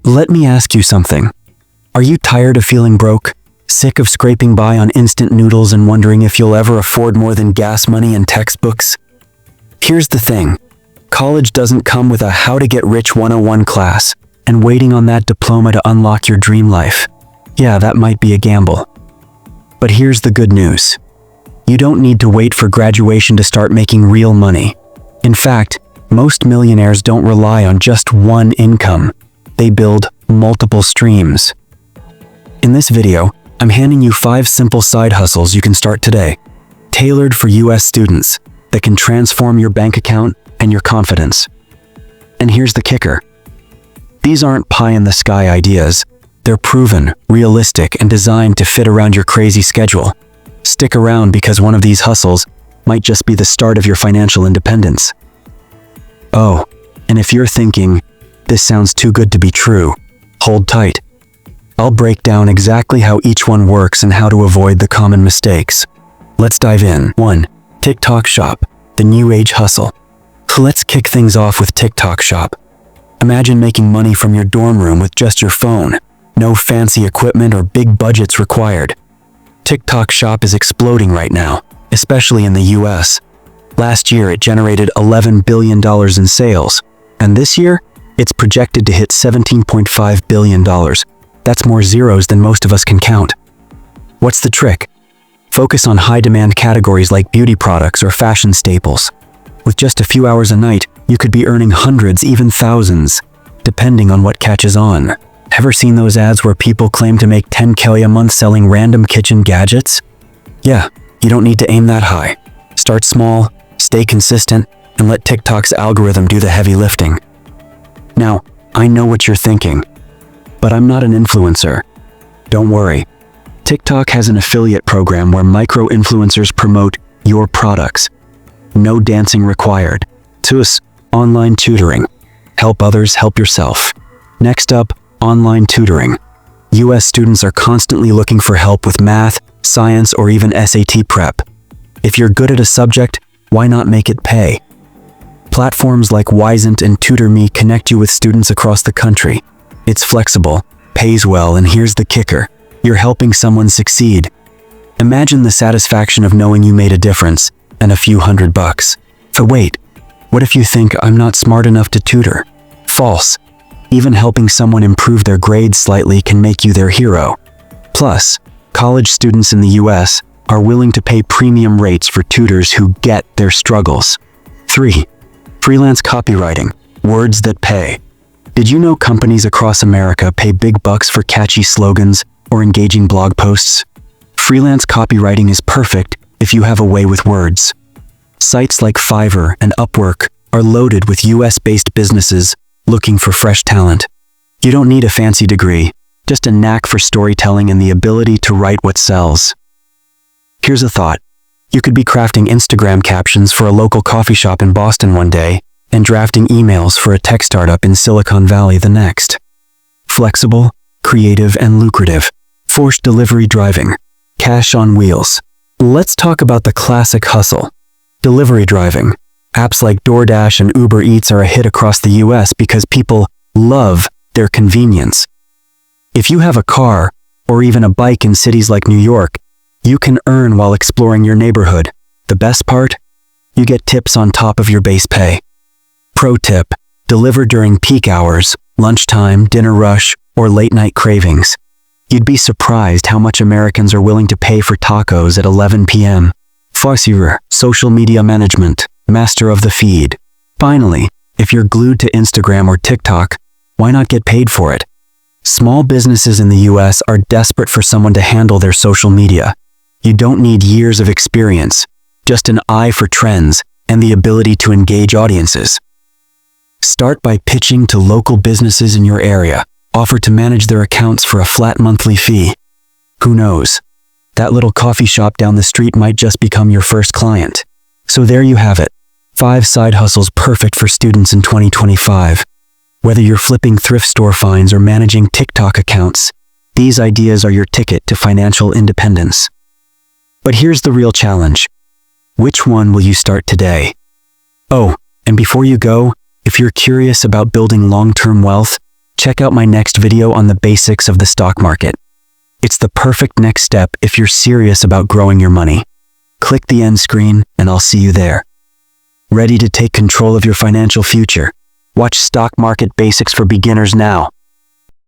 Let me ask you something. Are you tired of feeling broke? Sick of scraping by on instant noodles and wondering if you'll ever afford more than gas money and textbooks? Here's the thing. College doesn't come with a How to Get Rich 101 class and waiting on that diploma to unlock your dream life. Yeah, that might be a gamble. But here's the good news. You don't need to wait for graduation to start making real money. In fact, most millionaires don't rely on just one income. They build multiple streams. In this video, I'm handing you 5 simple side hustles you can start today, tailored for US students that can transform your bank account and your confidence. And here's the kicker. These aren't pie-in-the-sky ideas. They're proven, realistic, and designed to fit around your crazy schedule. Stick around because one of these hustles might just be the start of your financial independence. Oh, and if you're thinking, this sounds too good to be true, hold tight. I'll break down exactly how each one works and how to avoid the common mistakes. Let's dive in. 1. TikTok Shop, the new age hustle. Let's kick things off with TikTok Shop. Imagine making money from your dorm room with just your phone. No fancy equipment or big budgets required. TikTok Shop is exploding right now, especially in the US. Last year, it generated $11 billion in sales, and this year, it's projected to hit $17.5 billion. That's more zeros than most of us can count. What's the trick? Focus on high-demand categories like beauty products or fashion staples. With just a few hours a night, you could be earning hundreds, even thousands, depending on what catches on. Ever seen those ads where people claim to make $10K a month selling random kitchen gadgets? Yeah, you don't need to aim that high. Start small, stay consistent, and let TikTok's algorithm do the heavy lifting. Now, I know what you're thinking, but I'm not an influencer. Don't worry. TikTok has an affiliate program where micro-influencers promote your products. No dancing required. 2. Online tutoring. Help others, help yourself. Next up, online tutoring. US students are constantly looking for help with math, science, or even SAT prep. If you're good at a subject, why not make it pay? Platforms like Wisent and TutorMe connect you with students across the country. It's flexible, pays well, and here's the kicker. You're helping someone succeed. Imagine the satisfaction of knowing you made a difference and a few $100. But wait, what if you think I'm not smart enough to tutor? False. Even helping someone improve their grades slightly can make you their hero. Plus, college students in the US are willing to pay premium rates for tutors who get their struggles. 3. Freelance copywriting. Words that pay. Did you know companies across America pay big bucks for catchy slogans or engaging blog posts? Freelance copywriting is perfect if you have a way with words. Sites like Fiverr and Upwork are loaded with US-based businesses looking for fresh talent. You don't need a fancy degree, just a knack for storytelling and the ability to write what sells. Here's a thought. You could be crafting Instagram captions for a local coffee shop in Boston one day and drafting emails for a tech startup in Silicon Valley the next. Flexible, creative, and lucrative. Forced delivery driving. Cash on wheels. Let's talk about the classic hustle. Delivery driving. Apps like DoorDash and Uber Eats are a hit across the US because people love their convenience. If you have a car or even a bike in cities like New York, you can earn while exploring your neighborhood. The best part? You get tips on top of your base pay. Pro tip: deliver during peak hours, lunchtime, dinner rush, or late-night cravings. You'd be surprised how much Americans are willing to pay for tacos at 11 p.m. Fossier, social media management, master of the feed. Finally, if you're glued to Instagram or TikTok, why not get paid for it? Small businesses in the US are desperate for someone to handle their social media. You don't need years of experience, just an eye for trends and the ability to engage audiences. Start by pitching to local businesses in your area. Offer to manage their accounts for a flat monthly fee. Who knows? That little coffee shop down the street might just become your first client. So there you have it. 5 side hustles perfect for students in 2025. Whether you're flipping thrift store finds or managing TikTok accounts, these ideas are your ticket to financial independence. But here's the real challenge. Which one will you start today? Oh, and before you go, if you're curious about building long-term wealth, check out my next video on the basics of the stock market. It's the perfect next step if you're serious about growing your money. Click the end screen and I'll see you there. Ready to take control of your financial future? Watch Stock Market Basics for Beginners now.